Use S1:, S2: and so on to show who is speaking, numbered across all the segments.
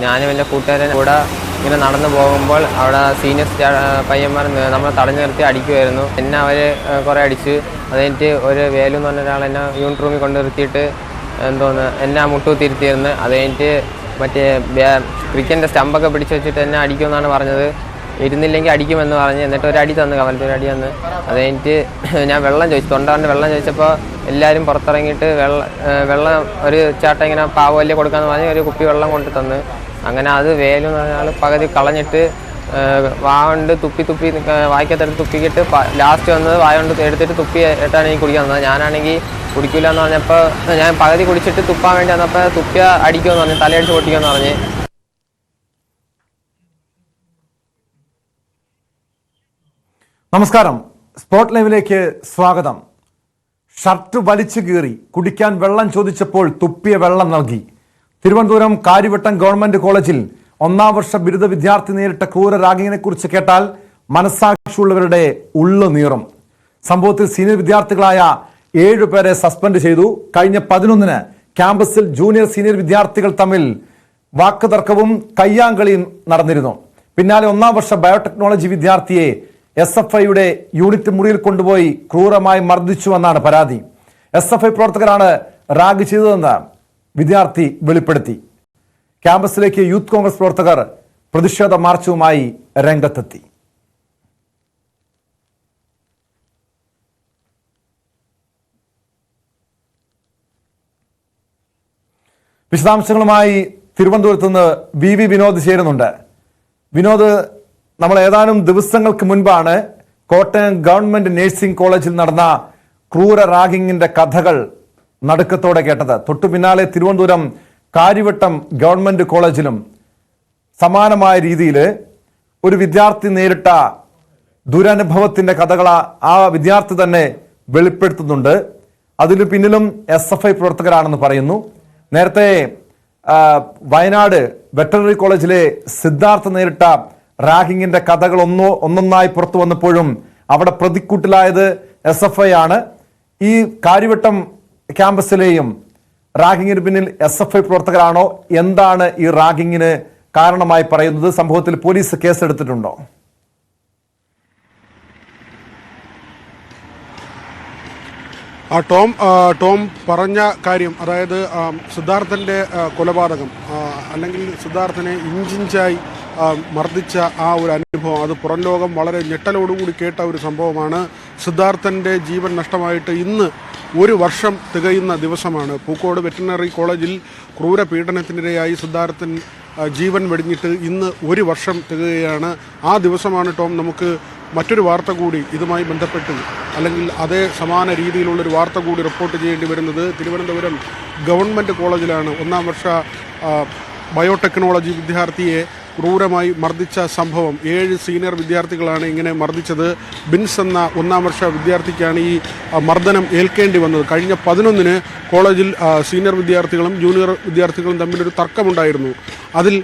S1: ഞാനും എൻ്റെ കൂട്ടുകാരൻ കൂടെ ഇങ്ങനെ നടന്നു പോകുമ്പോൾ അവിടെ സീനിയർ പയ്യന്മാർ നമ്മളെ തടഞ്ഞു നിർത്തി അടിക്കുമായിരുന്നു. എന്നെ അവർ കുറേ അടിച്ച്. അത് കഴിഞ്ഞിട്ട് ഒരു വേലു എന്ന് പറഞ്ഞ ഒരാൾ എന്നെ യൂണിറ്റ് റൂമിൽ കൊണ്ട് നിർത്തിയിട്ട് എന്നെ മുട്ടുകുത്തിയിരുത്തിയിരുന്നു. അത് കഴിഞ്ഞിട്ട് മറ്റേ ക്രിക്കറ്റിൻ്റെ സ്റ്റമ്പൊക്കെ പിടിച്ച് വെച്ചിട്ട് എന്നെ അടിക്കുമെന്നാണ് പറഞ്ഞത്. ഇരുന്നില്ലെങ്കിൽ അടിക്കുമെന്ന് പറഞ്ഞ്. എന്നിട്ട് ഒരു അടി തന്നു, കവലത്തൊരു അടി തന്ന്. അത് കഴിഞ്ഞിട്ട് ഞാൻ വെള്ളം ചോദിച്ചു, തൊണ്ടാണ്ട് വെള്ളം ചോദിച്ചപ്പോൾ എല്ലാവരും പുറത്തിറങ്ങിയിട്ട് വെള്ളം ഒരു ചാട്ടം ഇങ്ങനെ പാവല്ലേ കൊടുക്കാമെന്ന് പറഞ്ഞ് ഒരു കുപ്പി വെള്ളം കൊണ്ട് തന്ന്. അങ്ങനെ അത് വേലു എന്ന് പറഞ്ഞാൽ പകുതി കളഞ്ഞിട്ട് വായ തുപ്പി വായിക്കത്തെടുത്ത് തുപ്പിക്കിട്ട് ലാസ്റ്റ് വന്നത് വായ കൊണ്ട് എടുത്തിട്ട് തുപ്പി ഇട്ടാണ് എനിക്ക് കുടിക്കാൻ തന്നത്. ഞാനാണെങ്കിൽ കുടിക്കില്ല എന്ന് പറഞ്ഞപ്പോൾ ഞാൻ പകുതി കുടിച്ചിട്ട് തുപ്പാൻ വേണ്ടി വന്നപ്പോൾ തുപ്പിയ അടിക്കുമെന്ന് പറഞ്ഞ്, തലയടിച്ച് പൊട്ടിക്കുമെന്ന് പറഞ്ഞ്.
S2: നമസ്കാരം, സ്പോട്ട് ലൈവിലേക്ക് സ്വാഗതം. ഷർട്ട് വലിച്ചു കീറി കുടിക്കാൻ വെള്ളം ചോദിച്ചപ്പോൾ തുപ്പിയ വെള്ളം നൽകി. തിരുവനന്തപുരം കാര്യവട്ടം ഗവൺമെന്റ് കോളേജിൽ 1ാം വർഷ ബിരുദ വിദ്യാർത്ഥി നേരിട്ട ക്രൂര റാഗിങ്ങിനെ കുറിച്ച് കേട്ടാൽ മനസ്സാക്ഷിയുള്ളവരുടെ ഉള്ളു നീറും. സംഭവത്തിൽ സീനിയർ വിദ്യാർത്ഥികളായ 7 പേരെ സസ്പെൻഡ് ചെയ്തു. കഴിഞ്ഞ 11-ന് ക്യാമ്പസിൽ ജൂനിയർ സീനിയർ വിദ്യാർത്ഥികൾ തമ്മിൽ വാക്കുതർക്കവും കയ്യാങ്കളിയും നടന്നിരുന്നു. പിന്നാലെ 1ാം വർഷ ബയോടെക്നോളജി വിദ്യാർത്ഥിയെ SFIയുടെ യൂണിറ്റ് മുറിയിൽ കൊണ്ടുപോയി ക്രൂരമായി മർദ്ദിച്ചുവെന്നാണ് പരാതി. SFI പ്രവർത്തകരാണ് റാഗ് ചെയ്തതെന്ന് വിദ്യാർത്ഥി വെളിപ്പെടുത്തി. ക്യാമ്പസിലേക്ക് യൂത്ത് കോൺഗ്രസ് പ്രവർത്തകർ പ്രതിഷേധ മാർച്ചുമായി രംഗത്തെത്തി. വിശദാംശങ്ങളുമായി തിരുവനന്തപുരത്ത് നിന്ന് VV വിനോദ് ചേരുന്നുണ്ട്. വിനോദ്, നമ്മൾ ഏതാനും ദിവസങ്ങൾക്ക് മുൻപാണ് കോട്ടയം ഗവൺമെന്റ് നഴ്സിംഗ് കോളേജിൽ നടന്ന ക്രൂര റാഗിങ്ങിന്റെ കഥകൾ നടുക്കത്തോടെ കേട്ടത്. തൊട്ടു പിന്നാലെ തിരുവനന്തപുരം കാര്യവട്ടം ഗവൺമെന്റ് കോളേജിലും സമാനമായ രീതിയിൽ ഒരു വിദ്യാർത്ഥി നേരിട്ട ദുരനുഭവത്തിന്റെ കഥകൾ ആ വിദ്യാർത്ഥി തന്നെ വെളിപ്പെടുത്തുന്നുണ്ട്. അതിന് പിന്നിലും SFI പ്രവർത്തകരാണെന്ന് പറയുന്നു. നേരത്തെ വയനാട് വെറ്ററിനറി കോളേജിലെ സിദ്ധാർത്ഥ നേരിട്ട റാഗിങ്ങിന്റെ കഥകൾ ഒന്നൊന്നായി പുറത്തു വന്നപ്പോഴും അവിടെ പ്രതിക്കൂട്ടിലായത് SFI ആണ്. ഈ കാര്യവട്ടം ക്യാമ്പസിലെയും റാഗിങ്ങിന് പിന്നിൽ SFI പ്രവർത്തകരാണോ? എന്താണ് ഈ റാഗിങ്ങിന് കാരണമായി പറയുന്നത്? സംഭവത്തിൽ പോലീസ് കേസെടുത്തിട്ടുണ്ടോ?
S3: ടോം പറഞ്ഞ കാര്യം, അതായത് സിദ്ധാർത്ഥൻ്റെ കൊലപാതകം അല്ലെങ്കിൽ സിദ്ധാർത്ഥനെ ഇഞ്ചിഞ്ചായി മർദ്ദിച്ച ആ ഒരു അനുഭവം, അത് പുറം ലോകം വളരെ ഞെട്ടലോടുകൂടി കേട്ട ഒരു സംഭവമാണ്. സിദ്ധാർത്ഥൻ്റെ ജീവൻ നഷ്ടമായിട്ട് ഇന്ന് 1 വർഷം തികയുന്ന ദിവസമാണ്. പൂക്കോട് വെറ്ററിനറി കോളേജിൽ ക്രൂര പീഡനത്തിനിരയായി സിദ്ധാർത്ഥൻ ജീവൻ വെടിഞ്ഞിട്ട് ഇന്ന് 1 വർഷം തികയുകയാണ്. ആ ദിവസമാണ് ടോം നമുക്ക് മറ്റൊരു വാർത്ത കൂടി ഇതുമായി ബന്ധപ്പെട്ട്, അല്ലെങ്കിൽ അതേ സമാന രീതിയിലുള്ളൊരു വാർത്ത കൂടി റിപ്പോർട്ട് ചെയ്യേണ്ടി വരുന്നത്. തിരുവനന്തപുരം ഗവൺമെൻറ് കോളേജിലാണ് 1ാം വർഷ ബയോടെക്നോളജി വിദ്യാർത്ഥിയെ ക്രൂരമായി മർദ്ദിച്ച സംഭവം. 7 സീനിയർ വിദ്യാർത്ഥികളാണ് ഇങ്ങനെ മർദ്ദിച്ചത്. ബിൻസ് എന്ന 1ാം വർഷ വിദ്യാർത്ഥിക്കാണ് ഈ മർദ്ദനം ഏൽക്കേണ്ടി വന്നത്. കഴിഞ്ഞ 11-ന് കോളേജിൽ സീനിയർ വിദ്യാർത്ഥികളും ജൂനിയർ വിദ്യാർത്ഥികളും തമ്മിലൊരു തർക്കമുണ്ടായിരുന്നു. അതിൽ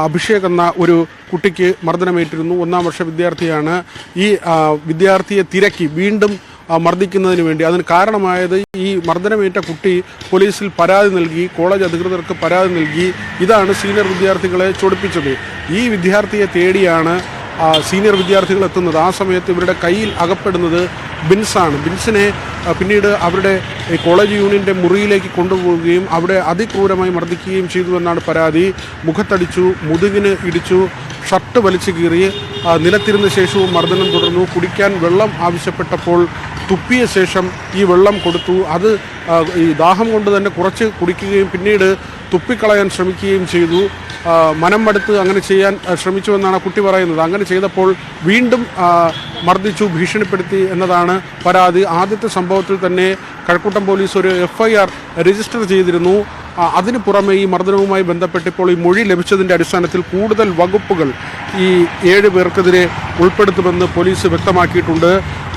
S3: അഭിഷേക് എന്ന ഒരു കുട്ടിക്ക് മർദ്ദനമേറ്റിരുന്നു. 1ാം വർഷ വിദ്യാർത്ഥിയാണ്. ഈ വിദ്യാർത്ഥിയെ തിരക്കി വീണ്ടും മർദ്ദിക്കുന്നതിന് വേണ്ടി, അതിന് കാരണമായത് ഈ മർദ്ദനമേറ്റ കുട്ടി പോലീസിൽ പരാതി നൽകി, കോളേജ് അധികൃതർക്ക് പരാതി നൽകി. ഇതാണ് സീനിയർ വിദ്യാർത്ഥികളെ ചൊടിപ്പിച്ചത്. ഈ വിദ്യാർത്ഥിയെ തേടിയാണ് സീനിയർ വിദ്യാർത്ഥികൾ എത്തുന്നത്. ആ സമയത്ത് ഇവരുടെ കയ്യിൽ അകപ്പെടുന്നത് ബിൻസാണ്. ബിൻസിനെ പിന്നീട് അവരുടെ കോളേജ് യൂണിയൻ്റെ മുറിയിലേക്ക് കൊണ്ടുപോവുകയും അവിടെ അതിക്രൂരമായി മർദ്ദിക്കുകയും ചെയ്തു എന്നാണ് പരാതി. മുഖത്തടിച്ചു, മുതുകിന് ഇടിച്ചു, ഷർട്ട് വലിച്ചു കീറി, നിലത്തിരുന്ന ശേഷവും മർദ്ദനം തുടർന്നു. കുടിക്കാൻ വെള്ളം ആവശ്യപ്പെട്ടപ്പോൾ തുപ്പിയ ശേഷം ഈ വെള്ളം കൊടുത്തു. അത് ഈ ദാഹം കൊണ്ട് തന്നെ കുറച്ച് കുടിക്കുകയും പിന്നീട് തുപ്പിക്കളയാൻ ശ്രമിക്കുകയും ചെയ്തു. മനം മടുത്ത് അങ്ങനെ ചെയ്യാൻ ശ്രമിച്ചുവെന്നാണ് കുട്ടി പറയുന്നത്. അങ്ങനെ ചെയ്തപ്പോൾ വീണ്ടും മർദ്ദിച്ചു, ഭീഷണിപ്പെടുത്തി എന്നതാണ് പരാതി. ആദ്യത്തെ സംഭവത്തിൽ തന്നെ കഴക്കൂട്ടം പോലീസ് ഒരു FIR രജിസ്റ്റർ ചെയ്തിരുന്നു. അതിന് പുറമെ ഈ മർദ്ദനവുമായി ബന്ധപ്പെട്ട് ഇപ്പോൾ ഈ മൊഴി ലഭിച്ചതിൻ്റെ അടിസ്ഥാനത്തിൽ കൂടുതൽ വകുപ്പുകൾ ഈ 7 പേർക്കെതിരെ ഉൾപ്പെടുത്തുമെന്ന് പോലീസ് വ്യക്തമാക്കിയിട്ടുണ്ട്.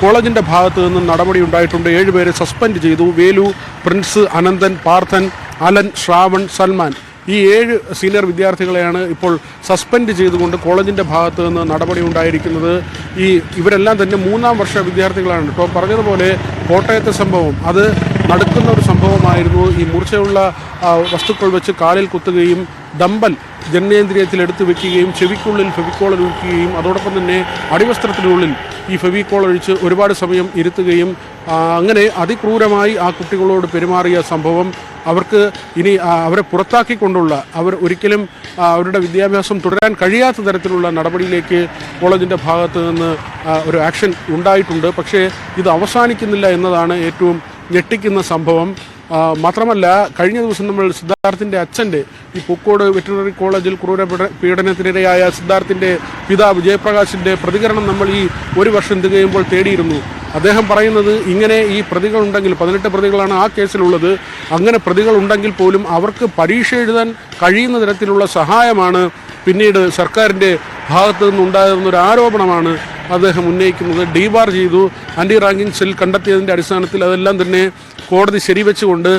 S3: കോളേജിൻ്റെ ഭാഗത്തു നിന്നും നടപടി ഉണ്ടായിട്ടുണ്ട്. 7 പേരെ സസ്പെൻഡ് ചെയ്തു. വേലു, പ്രിൻസ്, അനന്തൻ, പാർത്ഥൻ, അലൻ, ശ്രാവൺ, സൽമാൻ, ഈ 7 സീനിയർ വിദ്യാർത്ഥികളെയാണ് ഇപ്പോൾ സസ്പെൻഡ് ചെയ്തുകൊണ്ട് കോളേജിൻ്റെ ഭാഗത്തു നിന്ന് നടപടി ഉണ്ടായിരിക്കുന്നത്. ഇവരെല്ലാം തന്നെ 3ാം വർഷ വിദ്യാർത്ഥികളാണ്. ടോം പറഞ്ഞതുപോലെ കോട്ടയത്തെ സംഭവം അത് നടുക്കുന്ന ഒരു സംഭവമായിരുന്നു. ഈ മൂർച്ചയുള്ള വസ്തുക്കൾ വെച്ച് കാലിൽ കുത്തുകയും ഡമ്പൽ ജനനേന്ദ്രിയത്തിൽ എടുത്തു വെക്കുകയും ചെവിക്കുള്ളിൽ ഫെവിക്കോൾ ഒഴിക്കുകയും അതോടൊപ്പം തന്നെ അടിവസ്ത്രത്തിനുള്ളിൽ ഈ ഫെവിക്കോൾ ഒഴിച്ച് ഒരുപാട് സമയം ഇരുത്തുകയും അങ്ങനെ അതിക്രൂരമായി ആ കുട്ടികളോട് പെരുമാറിയ സംഭവം അവർക്ക് ഇനി അവരെ പുറത്താക്കിക്കൊണ്ടുള്ള അവർ ഒരിക്കലും അവരുടെ വിദ്യാഭ്യാസം തുടരാൻ കഴിയാത്ത തരത്തിലുള്ള നടപടിയിലേക്ക് കോളേജിൻ്റെ ഭാഗത്ത് നിന്ന് ഒരു ആക്ഷൻ ഉണ്ടായിട്ടുണ്ട്. പക്ഷേ ഇത് അവസാനിക്കുന്നില്ല എന്നതാണ് ഏറ്റവും ഞെട്ടിക്കുന്ന സംഭവം. മാത്രമല്ല, കഴിഞ്ഞ ദിവസം നമ്മൾ സിദ്ധാർത്ഥിൻ്റെ അച്ഛൻ്റെ ഈ പൂക്കോട് വെറ്ററിനറി കോളേജിൽ ക്രൂര പീഡനത്തിനിരയായ സിദ്ധാർത്ഥിൻ്റെ പിതാവ് ജയപ്രകാശിൻ്റെ പ്രതികരണം നമ്മൾ ഈ ഒരു വർഷം തികയുമ്പോൾ തേടിയിരുന്നു. അദ്ദേഹം പറയുന്നത് ഇങ്ങനെ ഈ പ്രതികളുണ്ടെങ്കിൽ 18 പ്രതികളാണ് ആ കേസിലുള്ളത്. അങ്ങനെ പ്രതികളുണ്ടെങ്കിൽ പോലും അവർക്ക് പരീക്ഷ എഴുതാൻ കഴിയുന്ന തരത്തിലുള്ള സഹായമാണ് പിന്നീട് സർക്കാരിൻ്റെ ഭാഗത്തു നിന്നുണ്ടാകുന്നൊരു ആരോപണമാണ് അദ്ദേഹം ഉന്നയിക്കുന്നത്. ഡീബാർ ചെയ്തു. ആൻറ്റി റാങ്കിങ് സെൽ കണ്ടെത്തിയതിൻ്റെ അടിസ്ഥാനത്തിൽ അതെല്ലാം തന്നെ കോടതി ശരിവെച്ചുകൊണ്ട്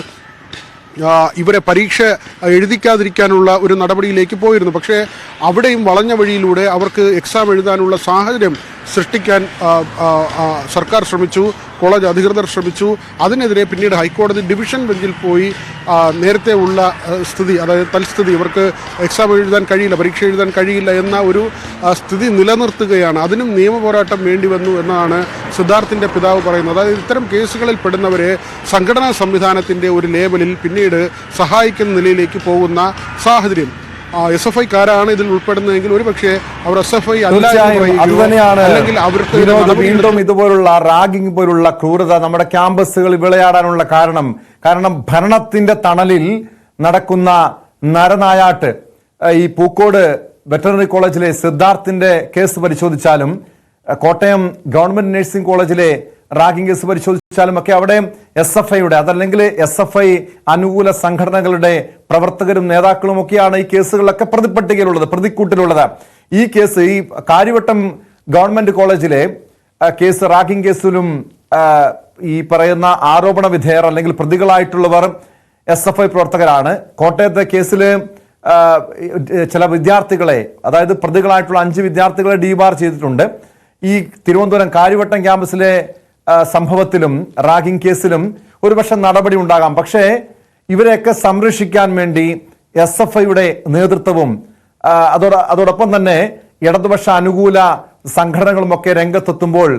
S3: ഇവരെ പരീക്ഷ എഴുതിക്കാതിരിക്കാനുള്ള ഒരു നടപടിയിലേക്ക് പോയിരുന്നു. പക്ഷേ അവിടെയും വളഞ്ഞ വഴിയിലൂടെ അവർക്ക് എക്സാം എഴുതാനുള്ള സാഹചര്യം സൃഷ്ടിക്കാൻ സർക്കാർ ശ്രമിച്ചു, കോളേജ് അധികൃതർ ശ്രമിച്ചു. അതിനെതിരെ പിന്നീട് ഹൈക്കോടതി ഡിവിഷൻ ബെഞ്ചിൽ പോയി നേരത്തെ ഉള്ള സ്ഥിതി, അതായത് തൽസ്ഥിതി, ഇവർക്ക് എക്സാം എഴുതാൻ കഴിയില്ല, പരീക്ഷ എഴുതാൻ കഴിയില്ല എന്ന ഒരു സ്ഥിതി നിലനിർത്തുകയാണ്. അതിനും നിയമപോരാട്ടം വേണ്ടി വന്നു എന്നാണ് സിദ്ധാർത്ഥിൻ്റെ പിതാവ് പറയുന്നത്. അതായത് ഇത്തരം കേസുകളിൽ പെടുന്നവരെ സംഘടനാ സംവിധാനത്തിൻ്റെ ഒരു ലേബലിൽ പിന്നീട് സഹായിക്കുന്ന നിലയിലേക്ക് പോകുന്ന സാഹചര്യം. SFI-കാരാണ് ഇതിൽ ഉൾപ്പെടുന്നതെങ്കിൽ ഒരുപക്ഷെ അവർ SFI
S2: അല്ലെങ്കിൽ അവർക്ക് വീണ്ടും ഇതുപോലുള്ള റാഗിംഗ് പോലുള്ള ക്രൂരത നമ്മുടെ ക്യാമ്പസുകളിൽ വിളയാടാനുള്ള കാരണം ഭരണത്തിന്റെ തണലിൽ നടക്കുന്ന നരനായാട്ട്. ഈ പൂക്കോട് വെറ്ററിനറി കോളേജിലെ സിദ്ധാർത്ഥിന്റെ കേസ് പരിശോധിച്ചാലും കോട്ടയം ഗവൺമെന്റ് നഴ്സിംഗ് കോളേജിലെ റാഗിംഗ് കേസ് പരിശോധിച്ചാലും ഒക്കെ അവിടെ SFI-യുടെ അതല്ലെങ്കിൽ SFI അനുകൂല സംഘടനകളുടെ പ്രവർത്തകരും നേതാക്കളും ഒക്കെയാണ് ഈ കേസുകളിലൊക്കെ പ്രതിപട്ടികയിലുള്ളത്, പ്രതിക്കൂട്ടിലുള്ളത്. ഈ കേസ്, ഈ കാര്യവട്ടം ഗവൺമെന്റ് കോളേജിലെ കേസ്, റാഗിംഗ് കേസിലും ഈ പറയുന്ന ആരോപണ വിധേയർ അല്ലെങ്കിൽ പ്രതികളായിട്ടുള്ളവർ SFI പ്രവർത്തകരാണ്. കോട്ടയത്തെ കേസിൽ ചില വിദ്യാർത്ഥികളെ, അതായത് പ്രതികളായിട്ടുള്ള 5 വിദ്യാർത്ഥികളെ ഡീബാർ ചെയ്തിട്ടുണ്ട്. ഈ തിരുവനന്തപുരം കാര്യവട്ടം ക്യാമ്പസിലെ സംഭവത്തിലും റാഗിംഗ് കേസിലും ഒരുപക്ഷെ നടപടി ഉണ്ടാകാം. പക്ഷേ ഇവരെയൊക്കെ സംരക്ഷിക്കാൻ വേണ്ടി SFI-യുടെ നേതൃത്വവും അതോടൊപ്പം തന്നെ ഇടതുപക്ഷ അനുകൂല സംഘടനകളുമൊക്കെ രംഗത്തെത്തുമ്പോൾ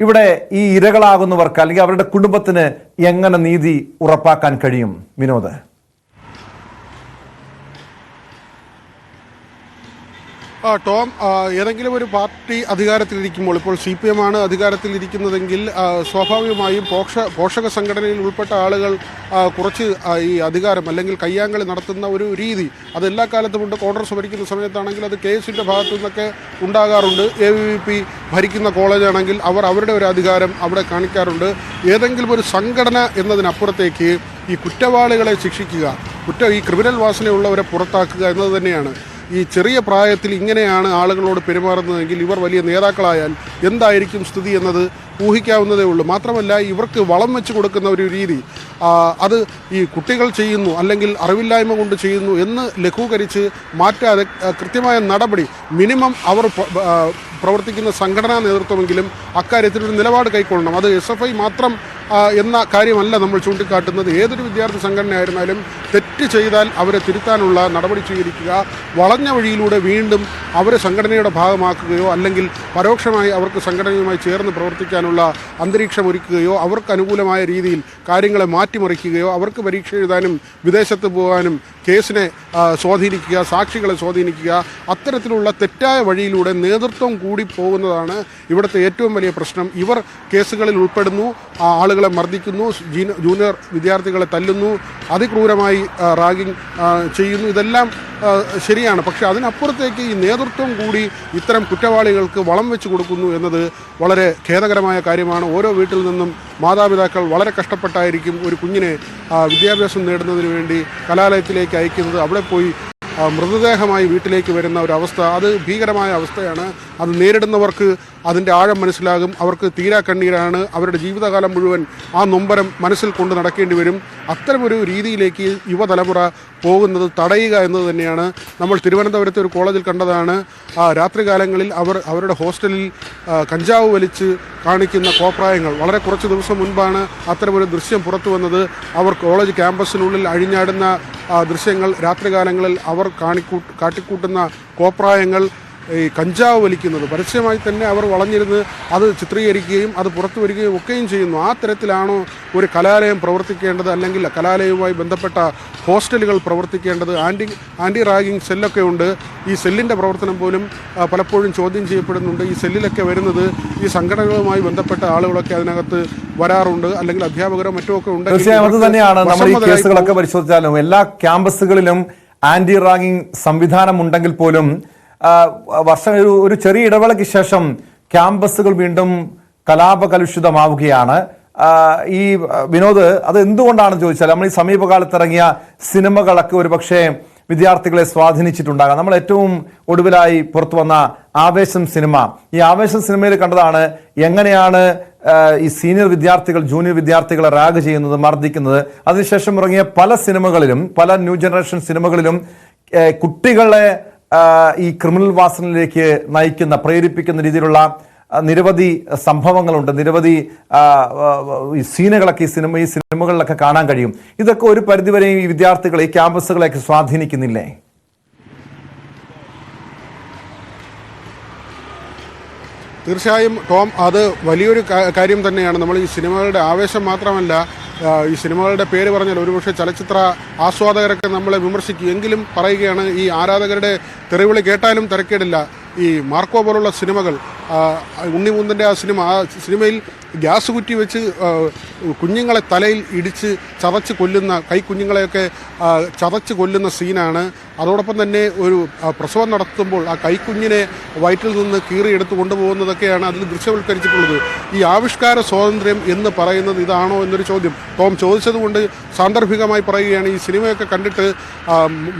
S2: ഇവിടെ ഈ ഇരകളാകുന്നവർക്ക് അല്ലെങ്കിൽ അവരുടെ കുടുംബത്തിന് എങ്ങനെ നീതി ഉറപ്പാക്കാൻ കഴിയും? വിനോദ്,
S3: ടോം, ഏതെങ്കിലും ഒരു പാർട്ടി അധികാരത്തിലിരിക്കുമ്പോൾ, ഇപ്പോൾ CPM ആണ് അധികാരത്തിലിരിക്കുന്നതെങ്കിൽ സ്വാഭാവികമായും പോഷക സംഘടനയിൽ ഉൾപ്പെട്ട ആളുകൾ കുറച്ച് ഈ അധികാരം അല്ലെങ്കിൽ കയ്യാങ്കളി നടത്തുന്ന ഒരു രീതി അത് എല്ലാ കാലത്തും ഉണ്ട്. കോൺഗ്രസ് ഭരിക്കുന്ന സമയത്താണെങ്കിൽ അത് KS-ന്റെ ഭാഗത്തു നിന്നൊക്കെ ഉണ്ടാകാറുണ്ട്. AVP ഭരിക്കുന്ന കോളേജാണെങ്കിൽ അവർ അവരുടെ ഒരു അധികാരം അവിടെ കാണിക്കാറുണ്ട്. ഏതെങ്കിലും ഒരു സംഘടന എന്നതിനപ്പുറത്തേക്ക് ഈ കുറ്റവാളികളെ ശിക്ഷിക്കുക, ഈ ക്രിമിനൽ വാസനയുള്ളവരെ പുറത്താക്കുക എന്നത് തന്നെയാണ്. ഈ ചെറിയ പ്രായത്തിൽ ഇങ്ങനെയാണ് ആളുകളോട് പെരുമാറുന്നതെങ്കിൽ ഇവർ വലിയ നേതാക്കളായാൽ എന്തായിരിക്കും സ്ഥിതി എന്നത് ഊഹിക്കാവുന്നതേ ഉള്ളൂ. മാത്രമല്ല, ഇവർക്ക് വളം വെച്ച് കൊടുക്കുന്ന ഒരു രീതി, അത് ഈ കുട്ടികൾ ചെയ്യുന്നു അല്ലെങ്കിൽ അറിവില്ലായ്മ കൊണ്ട് ചെയ്യുന്നു എന്ന് ലഘൂകരിച്ച് മാറ്റാതെ കൃത്യമായ നടപടി, മിനിമം അവർ പ്രവർത്തിക്കുന്ന സംഘടനാ നേതൃത്വമെങ്കിലും അക്കാര്യത്തിലൊരു നിലപാട് കൈക്കൊള്ളണം. അത് SFI മാത്രം എന്ന കാര്യമല്ല നമ്മൾ ചൂണ്ടിക്കാട്ടുന്നത്. ഏതൊരു വിദ്യാർത്ഥി സംഘടനയായിരുന്നാലും തെറ്റ് ചെയ്താൽ അവരെ തിരുത്താനുള്ള നടപടി സ്വീകരിക്കുക, വളഞ്ഞ വഴിയിലൂടെ വീണ്ടും അവരെ സംഘടനയുടെ ഭാഗമാക്കുകയോ അല്ലെങ്കിൽ പരോക്ഷമായി അവർക്ക് സംഘടനയുമായി ചേർന്ന് പ്രവർത്തിക്കാനുള്ള അന്തരീക്ഷം ഒരുക്കുകയോ അവർക്ക് അനുകൂലമായ രീതിയിൽ കാര്യങ്ങളെ മാറ്റിമറിക്കുകയോ അവർക്ക് പരീക്ഷ എഴുതാനും വിദേശത്ത് പോകാനും കേസിനെ സ്വാധീനിക്കുക, സാക്ഷികളെ സ്വാധീനിക്കുക, അത്തരത്തിലുള്ള തെറ്റായ വഴിയിലൂടെ നേതൃത്വം കൂടി പോകുന്നതാണ് ഇവിടുത്തെ ഏറ്റവും വലിയ പ്രശ്നം. ഇവർ കേസുകളിൽ ഉൾപ്പെടുന്നു, ആളുകളെ മർദ്ദിക്കുന്നു, ജൂനിയർ വിദ്യാർത്ഥികളെ തല്ലുന്നു, അതിക്രൂരമായി റാഗിംഗ് ചെയ്യുന്നു. ഇതെല്ലാം ശരിയാണ്. പക്ഷേ അതിനപ്പുറത്തേക്ക് ഈ നേതൃത്വം കൂടി ഇത്തരം കുറ്റവാളികൾക്ക് വളം വെച്ച് കൊടുക്കുന്നു എന്നത് വളരെ ഖേദകരമായ കാര്യമാണ്. ഓരോ വീട്ടിൽ നിന്നും മാതാപിതാക്കൾ വളരെ കഷ്ടപ്പെട്ടായിരിക്കും ഒരു കുഞ്ഞിനെ വിദ്യാഭ്യാസം നേടുന്നതിന് വേണ്ടി കലാലയത്തിലേക്ക് അയക്കുന്നത്. അവിടെ പോയി മൃതദേഹമായി വീട്ടിലേക്ക് വരുന്ന ഒരവസ്ഥ, അത് ഭീകരമായ അവസ്ഥയാണ്. അത് നേരിടുന്നവർക്ക് അതിൻ്റെ ആഴം മനസ്സിലാകും. അവർക്ക് തീരാ കണ്ണീരാണ്. അവരുടെ ജീവിതകാലം മുഴുവൻ ആ നൊമ്പരം മനസ്സിൽ കൊണ്ട് നടക്കേണ്ടി വരും. അത്തരമൊരു രീതിയിലേക്ക് യുവതലമുറ പോകുന്നത് തടയുക എന്നത് തന്നെയാണ്. നമ്മൾ തിരുവനന്തപുരത്തെ ഒരു കോളേജിൽ കണ്ടതാണ്. രാത്രികാലങ്ങളിൽ അവരുടെ ഹോസ്റ്റലിൽ കഞ്ചാവ് വലിച്ച് കാണിക്കുന്ന കോപ്രായങ്ങൾ. വളരെ കുറച്ച് ദിവസം മുൻപാണ് അത്തരമൊരു ദൃശ്യം പുറത്തു വന്നത്. അവർ കോളേജ് ക്യാമ്പസിനുള്ളിൽ അഴിഞ്ഞാടുന്ന ദൃശ്യങ്ങൾ രാത്രികാലങ്ങളിൽ അവർ കാട്ടിക്കൂട്ടുന്ന കോപ്രായങ്ങൾ, ഈ കഞ്ചാവ് വലിക്കുന്നത് പരസ്യമായി തന്നെ അവർ വളഞ്ഞിരുന്ന് അത് ചിത്രീകരിക്കുകയും അത് പുറത്തു വരികയും ഒക്കെയും ചെയ്യുന്നു. ആ തരത്തിലാണോ ഒരു കലാലയം പ്രവർത്തിക്കേണ്ടത്? അല്ലെങ്കിൽ കലാലയവുമായി ബന്ധപ്പെട്ട ഹോസ്റ്റലുകൾ പ്രവർത്തിക്കേണ്ടത്? ആൻറ്റി റാഗിങ് സെല്ലൊക്കെ ഉണ്ട്. ഈ സെല്ലിൻ്റെ പ്രവർത്തനം പോലും പലപ്പോഴും ചോദ്യം ചെയ്യപ്പെടുന്നുണ്ട്. ഈ സെല്ലിലൊക്കെ വരുന്നത് ഈ സംഘടനകളുമായി ബന്ധപ്പെട്ട ആളുകളൊക്കെ അതിനകത്ത് വരാറുണ്ട്, അല്ലെങ്കിൽ അധ്യാപകരോ മറ്റോ ഒക്കെ ഉണ്ട്.
S2: തീർച്ചയായും അത് തന്നെയാണ് നമ്മൾ ഈ കേസുകളൊക്കെ പരിശോധിച്ചാലും എല്ലാ ക്യാമ്പസുകളിലും ആന്റി റാഗിംഗ് സംവിധാനം ഉണ്ടെങ്കിൽ പോലും വർഷം ഒരു ചെറിയ ഇടവേളയ്ക്ക് ശേഷം ക്യാമ്പസുകൾ വീണ്ടും കലാപകലുഷിതമാവുകയാണ്. ഈ വിനോദ്, അത് എന്തുകൊണ്ടാണെന്ന് ചോദിച്ചാൽ നമ്മൾ ഈ സമീപകാലത്ത് ഇറങ്ങിയ സിനിമകളൊക്കെ ഒരുപക്ഷെ വിദ്യാർത്ഥികളെ സ്വാധീനിച്ചിട്ടുണ്ടാകാം. നമ്മൾ ഏറ്റവും ഒടുവിലായി പുറത്തു വന്ന ആവേശം സിനിമ, ഈ ആവേശം സിനിമയിൽ കണ്ടതാണ് എങ്ങനെയാണ് ഈ സീനിയർ വിദ്യാർത്ഥികൾ ജൂനിയർ വിദ്യാർത്ഥികളെ റാഗ് ചെയ്യുന്നത്, മർദ്ദിക്കുന്നത്. അതിനുശേഷം ഇറങ്ങിയ പല സിനിമകളിലും, പല ന്യൂ ജനറേഷൻ സിനിമകളിലും കുട്ടികളെ ഈ ക്രിമിനൽ വാസനയിലേക്ക് നയിക്കുന്ന, പ്രേരിപ്പിക്കുന്ന രീതിയിലുള്ള നിരവധി സംഭവങ്ങളുണ്ട്, നിരവധി സീനുകളൊക്കെ ഈ സിനിമകളിലൊക്കെ കാണാൻ കഴിയും. ഇതൊക്കെ ഒരു പരിധിവരെ ഈ വിദ്യാർത്ഥികളെ, ഈ ക്യാമ്പസുകളെയൊക്കെ സ്വാധീനിക്കുന്നില്ലേ?
S3: തീർച്ചയായും ടോം, അത് വലിയൊരു കാര്യം തന്നെയാണ്. നമ്മൾ ഈ സിനിമകളുടെ ആവേശം മാത്രമല്ല, ഈ സിനിമകളുടെ പേര് പറഞ്ഞാൽ ഒരുപക്ഷെ ചലച്ചിത്ര ആസ്വാദകരൊക്കെ നമ്മളെ വിമർശിക്കും. എങ്കിലും പറയുകയാണ്, ഈ ആരാധകരുടെ തെറിവിളി കേട്ടാലും തിരക്കേടില്ല. ഈ മാർക്കോ പോലുള്ള സിനിമകൾ, ഉണ്ണിമുന്തൻ്റെ ആ സിനിമയിൽ ഗ്യാസ് കുറ്റി വെച്ച് കുഞ്ഞുങ്ങളെ തലയിൽ ഇടിച്ച് ചതച്ച് കൊല്ലുന്ന, കൈക്കുഞ്ഞുങ്ങളെയൊക്കെ ചതച്ച് കൊല്ലുന്ന സീനാണ്. അതോടൊപ്പം തന്നെ ഒരു പ്രസവം നടത്തുമ്പോൾ ആ കൈക്കുഞ്ഞിനെ വയറ്റിൽ നിന്ന് കീറിയെടുത്ത് കൊണ്ടുപോകുന്നതൊക്കെയാണ് അതിൽ ദൃശ്യവൽക്കരിച്ചിട്ടുള്ളത്. ഈ ആവിഷ്കാര സ്വാതന്ത്ര്യം എന്ന് പറയുന്നത് ഇതാണോ എന്നൊരു ചോദ്യം ടോം ചോദിച്ചതുകൊണ്ട് സാന്ദർഭികമായി പറയുകയാണ്. ഈ സിനിമയൊക്കെ കണ്ടിട്ട്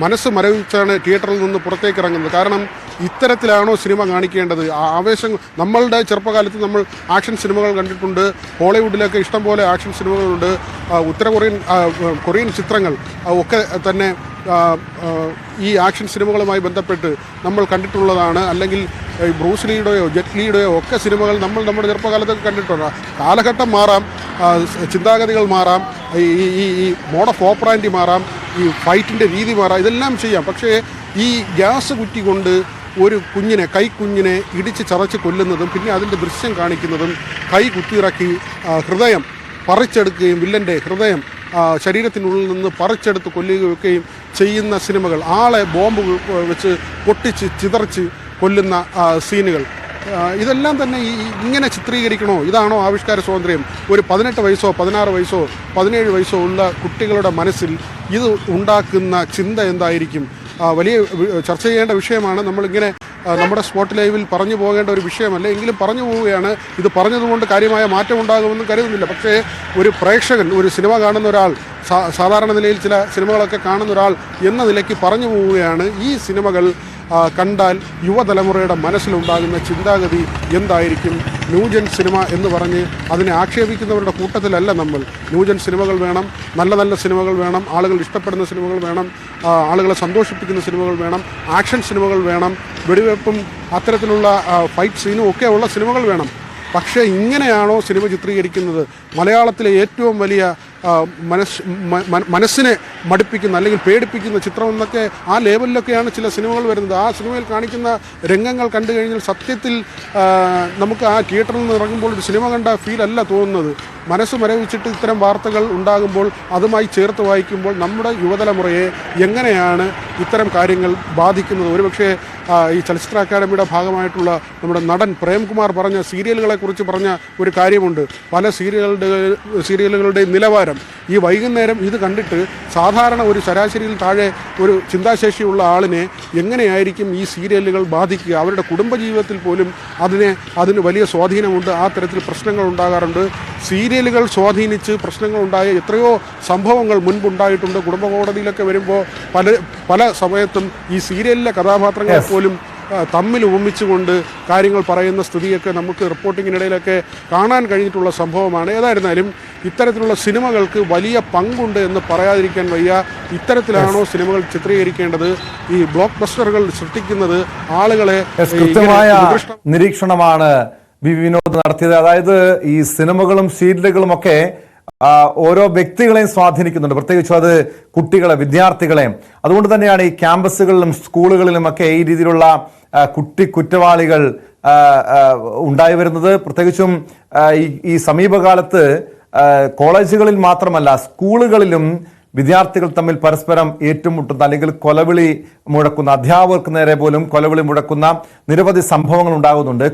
S3: മനസ്സ് മരവിച്ചാണ് തിയേറ്ററിൽ നിന്ന് പുറത്തേക്ക് ഇറങ്ങുന്നത്. കാരണം ഇത്തരത്തിലാണോ സിനിമ കാണിക്കേണ്ടത്? ആവേശം, നമ്മളുടെ ചെറുപ്പകാലത്ത് നമ്മൾ ആക്ഷൻ സിനിമകൾ കണ്ടിട്ടുണ്ട്. ഹോളിവുഡിലൊക്കെ ഇഷ്ടംപോലെ ആക്ഷൻ സിനിമകളുണ്ട്. ഉത്തര കൊറിയൻ ചിത്രങ്ങൾ ഒക്കെ തന്നെ ഈ ആക്ഷൻ സിനിമകളുമായി ബന്ധപ്പെട്ട് നമ്മൾ കണ്ടിട്ടുള്ളതാണ്. അല്ലെങ്കിൽ ബ്രൂസ്ലിയുടെയോ ജെറ്റ്ലിയുടെയോ ഒക്കെ സിനിമകൾ നമ്മൾ നമ്മുടെ ചെറുപ്പകാലത്തൊക്കെ കണ്ടിട്ടുണ്ട്. കാലഘട്ടം മാറാം, ചിന്താഗതികൾ മാറാം, ഈ മോഡ് ഓഫ് ഓപ്പറാൻഡി മാറാം, ഈ ഫൈറ്റിൻ്റെ രീതി മാറാം, ഇതെല്ലാം ചെയ്യാം. പക്ഷേ ഈ ഗ്യാസ് കുറ്റി കൊണ്ട് ഒരു കുഞ്ഞിനെ, കൈക്കുഞ്ഞിനെ ഇടിച്ച് ചതച്ച് കൊല്ലുന്നതും പിന്നെ അതിൻ്റെ ദൃശ്യം കാണിക്കുന്നതും, കൈ കുത്തിയിറക്കി ഹൃദയം പറിച്ചെടുക്കുകയും വില്ലൻ്റെ ഹൃദയം ശരീരത്തിനുള്ളിൽ നിന്ന് പറിച്ചെടുത്ത് കൊല്ലുകയൊക്കെയും ചെയ്യുന്ന സിനിമകൾ, ആളെ ബോംബ് വെച്ച് പൊട്ടിച്ച് ചിതറിച്ച് കൊല്ലുന്ന സീനുകൾ, ഇതെല്ലാം തന്നെ ഇങ്ങനെ ചിത്രീകരിക്കണോ? ഇതാണോ ആവിഷ്കാര സ്വാതന്ത്ര്യം? ഒരു 18 വയസ്സോ 16 വയസ്സോ 17 വയസ്സോ ഉള്ള കുട്ടികളുടെ മനസ്സിൽ ഇത് ഉണ്ടാക്കുന്ന ചിന്ത എന്തായിരിക്കും? വലിയ ചർച്ച ചെയ്യേണ്ട വിഷയമാണ്. നമ്മളിങ്ങനെ നമ്മുടെ സ്പോട്ട് ലൈവിൽ പറഞ്ഞു പോകേണ്ട ഒരു വിഷയമല്ല, എങ്കിലും പറഞ്ഞു പോവുകയാണ്. ഇത് പറഞ്ഞതുകൊണ്ട് കാര്യമായ മാറ്റം ഉണ്ടാകുമെന്നും കരുതുന്നില്ല. പക്ഷേ ഒരു പ്രേക്ഷകൻ, ഒരു സിനിമ കാണുന്ന ഒരാൾ, സാധാരണ നിലയിൽ ചില സിനിമകളൊക്കെ കാണുന്ന ഒരാൾ എന്ന നിലയ്ക്ക് പറഞ്ഞു പോവുകയാണ്, ഈ സിനിമകൾ കണ്ടാൽ യുവതലമുറയുടെ മനസ്സിലുണ്ടാകുന്ന ചിന്താഗതി എന്തായിരിക്കും? ന്യൂജൻ സിനിമ എന്ന് പറഞ്ഞ് അതിനെ ആക്ഷേപിക്കുന്നവരുടെ കൂട്ടത്തിലല്ല നമ്മൾ. ന്യൂജൻ സിനിമകൾ വേണം, നല്ല നല്ല സിനിമകൾ വേണം, ആളുകൾ ഇഷ്ടപ്പെടുന്ന സിനിമകൾ വേണം, ആളുകളെ സന്തോഷിപ്പിക്കുന്ന സിനിമകൾ വേണം, ആക്ഷൻ സിനിമകൾ വേണം, വെടിവെപ്പും അത്തരത്തിലുള്ള ഫൈറ്റ് സീനും ഒക്കെ ഉള്ള സിനിമകൾ വേണം. പക്ഷേ ഇങ്ങനെയാണോ സിനിമ ചിത്രീകരിക്കുന്നത്? മലയാളത്തിലെ ഏറ്റവും വലിയ മനസ്സിനെ മടുപ്പിക്കുന്ന അല്ലെങ്കിൽ പേടിപ്പിക്കുന്ന ചിത്രം എന്നൊക്കെ ആ ലേബലിലൊക്കെയാണ് ചില സിനിമകൾ വരുന്നത്. ആ സിനിമയിൽ കാണിക്കുന്ന രംഗങ്ങൾ കണ്ടു കഴിഞ്ഞാൽ സത്യത്തിൽ നമുക്ക് ആ തിയേറ്ററിൽ നിന്ന് ഇറങ്ങുമ്പോൾ ഒരു സിനിമ കണ്ട ഫീൽ അല്ല തോന്നുന്നത്. മനസ്സ് മരവിച്ചിട്ട് ഇത്തരം വാർത്തകൾ ഉണ്ടാകുമ്പോൾ അതുമായി ചേർത്ത് വായിക്കുമ്പോൾ നമ്മുടെ യുവതലമുറയെ എങ്ങനെയാണ് ഇത്തരം കാര്യങ്ങൾ ബാധിക്കുന്നത്? ഒരുപക്ഷെ ഈ ചലച്ചിത്ര അക്കാദമിയുടെ ഭാഗമായിട്ടുള്ള നമ്മുടെ നടൻ പ്രേംകുമാർ പറഞ്ഞ സീരിയലുകളെക്കുറിച്ച് പറഞ്ഞ ഒരു കാര്യമുണ്ട്. പല സീരിയലുകളുടെയും നിലവാരം ഈ വൈകുന്നേരം ഇത് കണ്ടിട്ട് സാധാരണ ഒരു ശരാശരിയിൽ താഴെ ഒരു ചിന്താശേഷിയുള്ള ആളിനെ എങ്ങനെയായിരിക്കും ഈ സീരിയലുകൾ ബാധിക്കുക? അവരുടെ കുടുംബജീവിതത്തിൽ പോലും അതിന് വലിയ സ്വാധീനമുണ്ട്. ആ തരത്തിൽ പ്രശ്നങ്ങൾ ഉണ്ടാകാറുണ്ട്. സീരിയലുകൾ സ്വാധീനിച്ച് പ്രശ്നങ്ങളുണ്ടായ എത്രയോ സംഭവങ്ങൾ മുൻപുണ്ടായിട്ടുണ്ട്. കുടുംബ കോടതിയിലൊക്കെ വരുമ്പോൾ പല സമയത്തും ഈ സീരിയലിലെ കഥാപാത്രങ്ങളെ പോലും തമ്മിൽ ഉപമിച്ചുകൊണ്ട് കാര്യങ്ങൾ പറയുന്ന സ്ഥിതിയൊക്കെ നമുക്ക് റിപ്പോർട്ടിങ്ങിനിടയിലൊക്കെ കാണാൻ കഴിഞ്ഞിട്ടുള്ള സംഭവമാണ്. ഏതായിരുന്നാലും ഇത്തരത്തിലുള്ള സിനിമകൾക്ക് വലിയ പങ്കുണ്ട് എന്ന് പറയാതിരിക്കാൻ വയ്യ. ഇത്തരത്തിലാണോ സിനിമകൾ ചിത്രീകരിക്കേണ്ടത്? ഈ ബ്ലോക്ക് ബസ്റ്ററുകൾ സൃഷ്ടിക്കുന്നത് ആളുകളെ
S2: കൃത്യമായ നിരീക്ഷണമാണ് വിനോദ് നടത്തിയത്. അതായത് ഈ സിനിമകളും സീരിയലുകളും ഒക്കെ ഓരോ വ്യക്തികളെയും സ്വാധീനിക്കുന്നുണ്ട്, പ്രത്യേകിച്ചും അത് കുട്ടികളെ, വിദ്യാർത്ഥികളെ. അതുകൊണ്ട് തന്നെയാണ് ഈ ക്യാമ്പസുകളിലും സ്കൂളുകളിലും ഒക്കെ ഈ രീതിയിലുള്ള കുറ്റവാളികൾ ഉണ്ടായി വരുന്നത്. പ്രത്യേകിച്ചും ഈ സമീപകാലത്ത് കോളേജുകളിൽ മാത്രമല്ല സ്കൂളുകളിലും വിദ്യാർത്ഥികൾ തമ്മിൽ പരസ്പരം ഏറ്റുമുട്ടുന്ന അല്ലെങ്കിൽ കൊലവിളി മുഴക്കുന്ന, അധ്യാപകർക്ക് നേരെ പോലും കൊലവിളി മുഴക്കുന്ന നിരവധി സംഭവങ്ങൾ ഉണ്ടാകുന്നുണ്ട്.